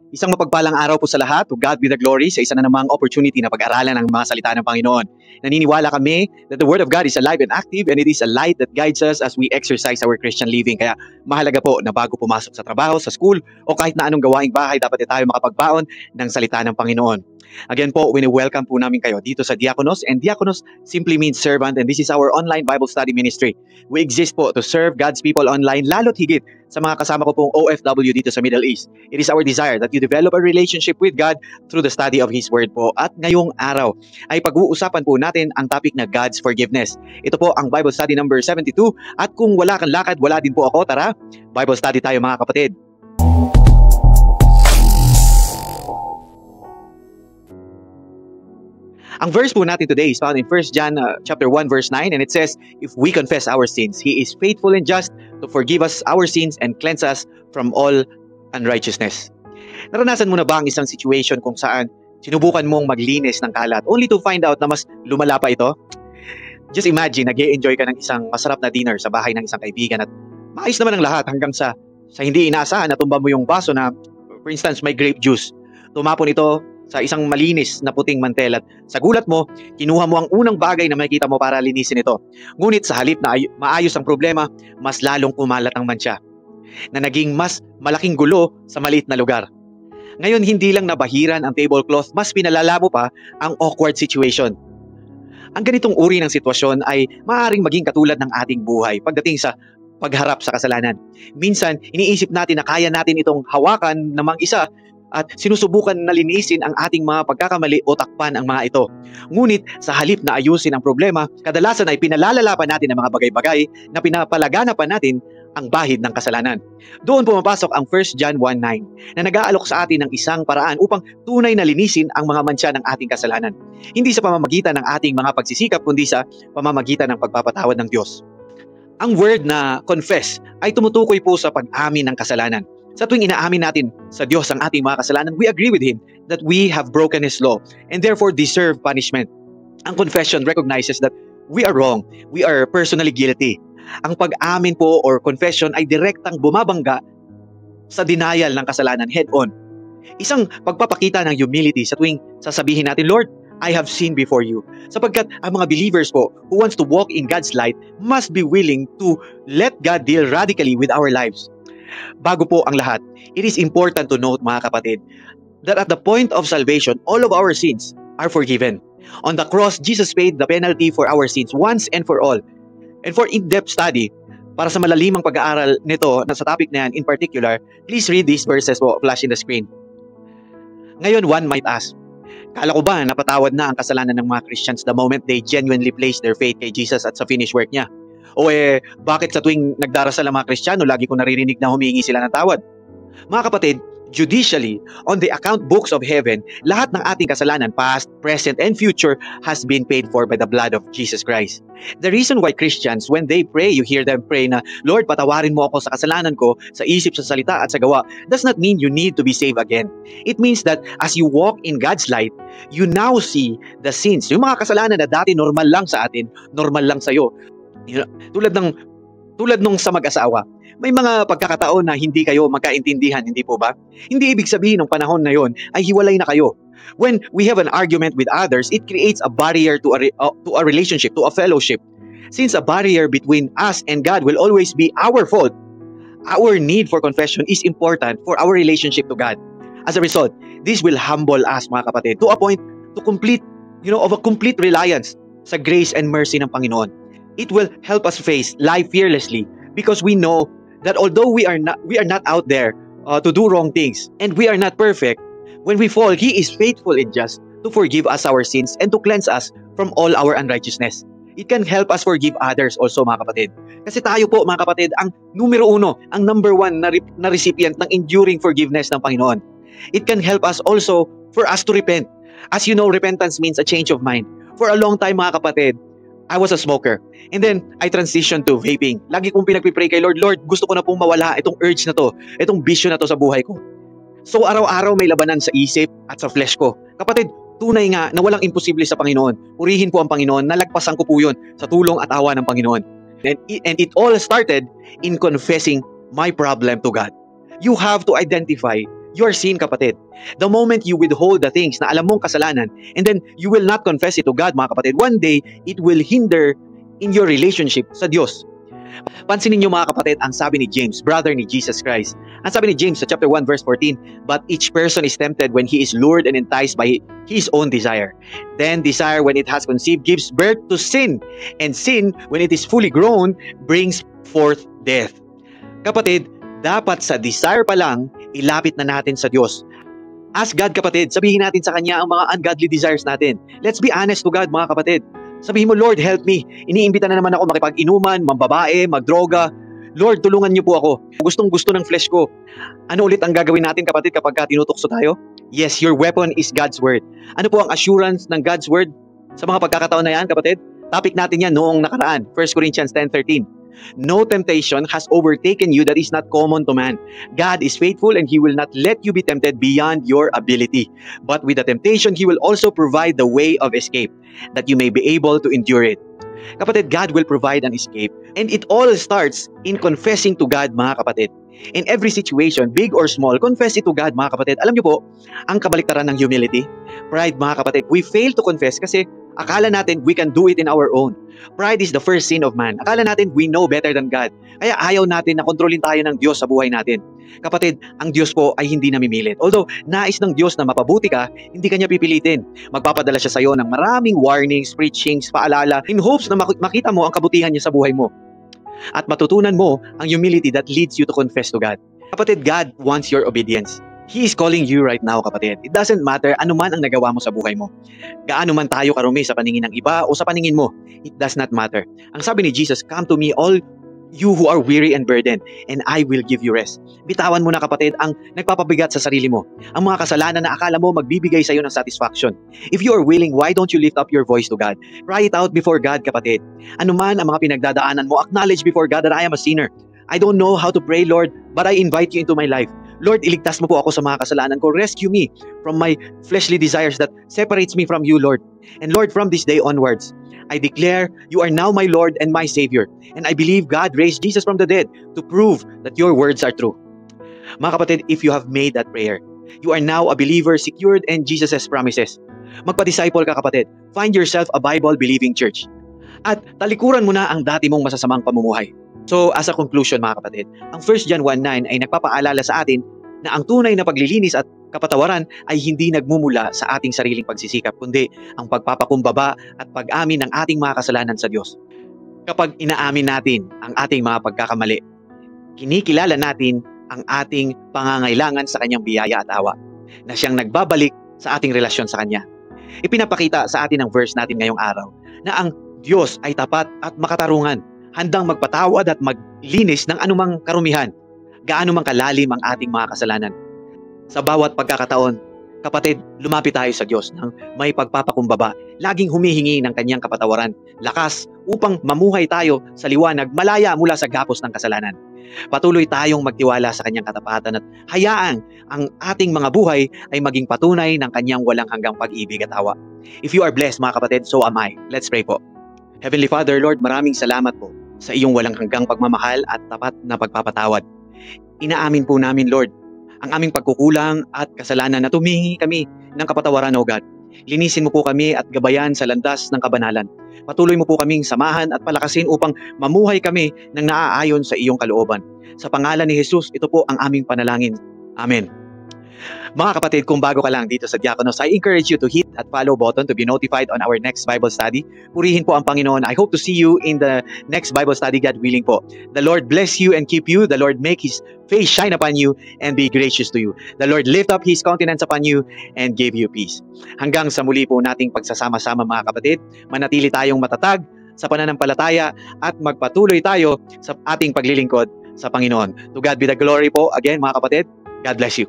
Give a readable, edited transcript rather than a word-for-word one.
Isang mapagpalang araw po sa lahat. To God be the glory sa isa na namang opportunity na pag-aralan ang mga salita ng Panginoon. Naniniwala kami that the Word of God is alive and active and it is a light that guides us as we exercise our Christian living. Kaya mahalaga po na bago pumasok sa trabaho, sa school, o kahit na anong gawaing bahay, dapat tayo makapagbaon ng salita ng Panginoon. Again po, welcome po namin kayo dito sa Diakonos. And Diakonos simply means servant, and this is our online Bible study ministry. We exist po to serve God's people online, lalo't higit sa mga kasama ko pong OFW dito sa Middle East. It is our desire that you develop a relationship with God through the study of His Word po. At ngayong araw ay pag-uusapan po natin ang topic na God's forgiveness. Ito po ang Bible study number 72. At kung wala kang lakad, wala din po ako. Tara, Bible study tayo mga kapatid. Ang verse po natin today is found in 1 John chapter 1 verse 9, and it says, "If we confess our sins, He is faithful and just to forgive us our sins and cleanse us from all unrighteousness." Naranasan mo na ba ang isang situation kung saan sinubukan mong maglinis ng kalat only to find out na mas lumala pa ito? Just imagine, nag-e-enjoy ka ng isang masarap na dinner sa bahay ng isang kaibigan at maayos naman ang lahat hanggang sa hindi inaasahan na tumba mo yung baso na, for instance, may grape juice. Tumapon ito sa isang malinis na puting mantel at sa gulat mo, kinuha mo ang unang bagay na makikita mo para linisin ito. Ngunit sa halip na maayos ang problema, mas lalong kumalat ang mantsa na naging mas malaking gulo sa maliit na lugar. Ngayon, hindi lang nabahiran ang tablecloth, mas pinalala mo pa ang awkward situation. Ang ganitong uri ng sitwasyon ay maaaring maging katulad ng ating buhay pagdating sa pagharap sa kasalanan. Minsan, iniisip natin na kaya natin itong hawakan ng mag-isa at sinusubukan na linisin ang ating mga pagkakamali o takpan ang mga ito. Ngunit sa halip na ayusin ang problema, kadalasan ay pinalalala pa natin ang mga bagay-bagay na pinapalagana pa natin ang bahid ng kasalanan. Doon pumapasok ang 1 John 1:9 na nag-aalok sa atin ng isang paraan upang tunay na linisin ang mga mantsa ng ating kasalanan. Hindi sa pamamagitan ng ating mga pagsisikap, kundi sa pamamagitan ng pagpapatawad ng Diyos. Ang word na confess ay tumutukoy po sa pag-amin ng kasalanan. Sa tuwing inaamin natin sa Diyos ang ating mga kasalanan, we agree with Him that we have broken His law and therefore deserve punishment. Ang confession recognizes that we are wrong, we are personally guilty. Ang pag-amin po or confession ay direktang bumabangga sa denial ng kasalanan head-on. Isang pagpapakita ng humility sa tuwing sasabihin natin, "Lord, I have sinned before you." Sapagkat ang mga believers po who wants to walk in God's light must be willing to let God deal radically with our lives. Bago po ang lahat, it is important to note mga kapatid that at the point of salvation, all of our sins are forgiven. On the cross, Jesus paid the penalty for our sins once and for all. And for in-depth study, para sa malalimang pag-aaral nito na sa topic na yan in particular, please read these verses po, flash in the screen. Ngayon, one might ask, kala ko ba napatawad na ang kasalanan ng mga Christians the moment they genuinely place their faith kay Jesus at sa finished work niya? O bakit sa tuwing nagdarasal ang mga Kristiyano, lagi ko naririnig na humingi sila ng tawad? Mga kapatid, judicially, on the account books of heaven, lahat ng ating kasalanan, past, present, and future, has been paid for by the blood of Jesus Christ. The reason why Christians, when they pray, you hear them pray na, "Lord, patawarin mo ako sa kasalanan ko, sa isip, sa salita, at sa gawa," does not mean you need to be saved again. It means that as you walk in God's light, you now see the sins. Yung mga kasalanan na dati normal lang sa atin, normal lang sa'yo. Tulad nung sa mag-asawa, may mga pagkakataon na hindi kayo magkaintindihan, hindi po ba? Hindi ibig sabihin ng panahon na yon ay hiwalay na kayo. When we have an argument with others, it creates a barrier to a relationship, to a fellowship. Since a barrier between us and God will always be our fault, our need for confession is important for our relationship to God. As a result, this will humble us mga kapatid to a point to complete, of a complete reliance sa grace and mercy ng Panginoon. It will help us face life fearlessly because we know that although we are not out there to do wrong things and we are not perfect, when we fall, He is faithful and just to forgive us our sins and to cleanse us from all our unrighteousness. It can help us forgive others also mga kapatid. Kasi tayo po mga kapatid ang numero uno, ang number one na recipient ng enduring forgiveness ng Panginoon. It can help us also for us to repent. As you know, repentance means a change of mind. For a long time mga kapatid, I was a smoker. And then, I transitioned to vaping. Lagi kong pinagpipray kay Lord, gusto ko na pong mawala itong urge na to, itong bisyo na to sa buhay ko. So, araw-araw may labanan sa isip at sa flesh ko. Kapatid, tunay nga na walang imposible sa Panginoon. Purihin po ang Panginoon, nalagpasan ko po yun sa tulong at awa ng Panginoon. And it all started in confessing my problem to God. You have to identify your sin, kapatid. The moment you withhold the things na alam mong kasalanan, and then you will not confess it to God, mga kapatid, one day, it will hinder in your relationship sa Diyos. Pansinin niyo mga kapatid, ang sabi ni James, brother ni Jesus Christ. Ang sabi ni James sa chapter 1 verse 14, "But each person is tempted when he is lured and enticed by his own desire. Then desire, when it has conceived, gives birth to sin. And sin, when it is fully grown, brings forth death." Kapatid, dapat sa desire pa lang, ilapit na natin sa Diyos. Ask God, kapatid. Sabihin natin sa Kanya ang mga ungodly desires natin. Let's be honest to God, mga kapatid. Sabihin mo, "Lord, help me. Iniimbita na naman ako makipag-inuman, mambabae, magdroga. Lord, tulungan niyo po ako. Gustong-gusto ng flesh ko." Ano ulit ang gagawin natin, kapatid, kapag tinutukso tayo? Yes, your weapon is God's Word. Ano po ang assurance ng God's Word sa mga pagkakataon na yan, kapatid? Topic natin yan noong nakaraan, 1 Corinthians 10:13. "No temptation has overtaken you that is not common to man. God is faithful and He will not let you be tempted beyond your ability. But with the temptation, He will also provide the way of escape, that you may be able to endure it." Kapatid, God will provide an escape. And it all starts in confessing to God, mga kapatid. In every situation, big or small, confess it to God, mga kapatid. Alam niyo po, ang kabaliktaran ng humility, pride, mga kapatid. We fail to confess kasi akala natin we can do it in our own. Pride is the first sin of man. Akala natin we know better than God. Kaya ayaw natin na kontrolin tayo ng Diyos sa buhay natin. Kapatid, ang Diyos po ay hindi namimilit. Although, nais ng Diyos na mapabuti ka, hindi Kanya pipilitin. Magpapadala siya sa iyo ng maraming warnings, preachings, paalala, in hopes na makita mo ang kabutihan niya sa buhay mo. At matutunan mo ang humility that leads you to confess to God. Kapatid, God wants your obedience. He is calling you right now, kapatid. It doesn't matter ano man ang nagawa mo sa buhay mo. Gaano man tayo karumi sa paningin ng iba o sa paningin mo, it does not matter. Ang sabi ni Jesus, "Come to me all you who are weary and burdened, and I will give you rest." Bitawan mo na, kapatid, ang nagpapabigat sa sarili mo. Ang mga kasalanan na akala mo magbibigay sa iyo ng satisfaction. If you are willing, why don't you lift up your voice to God? Cry it out before God, kapatid. Ano man ang mga pinagdadaanan mo, acknowledge before God that I am a sinner. I don't know how to pray, Lord, but I invite you into my life. Lord, iligtas mo po ako sa mga kasalanan ko. Rescue me from my fleshly desires that separates me from you, Lord. And Lord, from this day onwards, I declare you are now my Lord and my Savior. And I believe God raised Jesus from the dead to prove that your words are true. Mga kapatid, if you have made that prayer, you are now a believer secured in Jesus' promises. Magpa-disciple ka, kapatid. Find yourself a Bible-believing church. At talikuran mo na ang dati mong masasamang pamumuhay. So, as a conclusion, mga kapatid, ang 1 John 1:9 ay nagpapaalala sa atin na ang tunay na paglilinis at kapatawaran ay hindi nagmumula sa ating sariling pagsisikap, kundi ang pagpapakumbaba at pag-amin ng ating mga kasalanan sa Diyos. Kapag inaamin natin ang ating mga pagkakamali, kinikilala natin ang ating pangangailangan sa Kanyang biyaya at awa, na Siyang nagbabalik sa ating relasyon sa Kanya. Ipinapakita sa atin ang verse natin ngayong araw na ang Diyos ay tapat at makatarungan, handang magpatawad at maglinis ng anumang karumihan, gaano mang kalalim ang ating mga kasalanan. Sa bawat pagkakataon, kapatid, lumapit tayo sa Diyos ng may pagpapakumbaba, laging humihingi ng Kanyang kapatawaran, lakas upang mamuhay tayo sa liwanag malaya mula sa gapos ng kasalanan. Patuloy tayong magtiwala sa Kanyang katapatan at hayaan ang ating mga buhay ay maging patunay ng Kanyang walang hanggang pag-ibig at awa. If you are blessed, mga kapatid, so am I. Let's pray po. Heavenly Father, Lord, maraming salamat po sa iyong walang hanggang pagmamahal at tapat na pagpapatawad. Inaamin po namin, Lord, ang aming pagkukulang at kasalanan na tumingi kami ng kapatawaran, O God. Linisin mo po kami at gabayan sa landas ng kabanalan. Patuloy mo po kaming samahan at palakasin upang mamuhay kami ng naaayon sa iyong kalooban. Sa pangalan ni Jesus, ito po ang aming panalangin. Amen. Mga kapatid, kung bago ka lang dito sa Diakonos, I encourage you to hit at follow button to be notified on our next Bible study. Purihin po ang Panginoon. I hope to see you in the next Bible study, God willing po. The Lord bless you and keep you. The Lord make His face shine upon you and be gracious to you. The Lord lift up His countenance upon you and give you peace. Hanggang sa muli po nating pagsasama-sama, mga kapatid, manatili tayong matatag sa pananampalataya at magpatuloy tayo sa ating paglilingkod sa Panginoon. To God be the glory po. Again, mga kapatid, God bless you.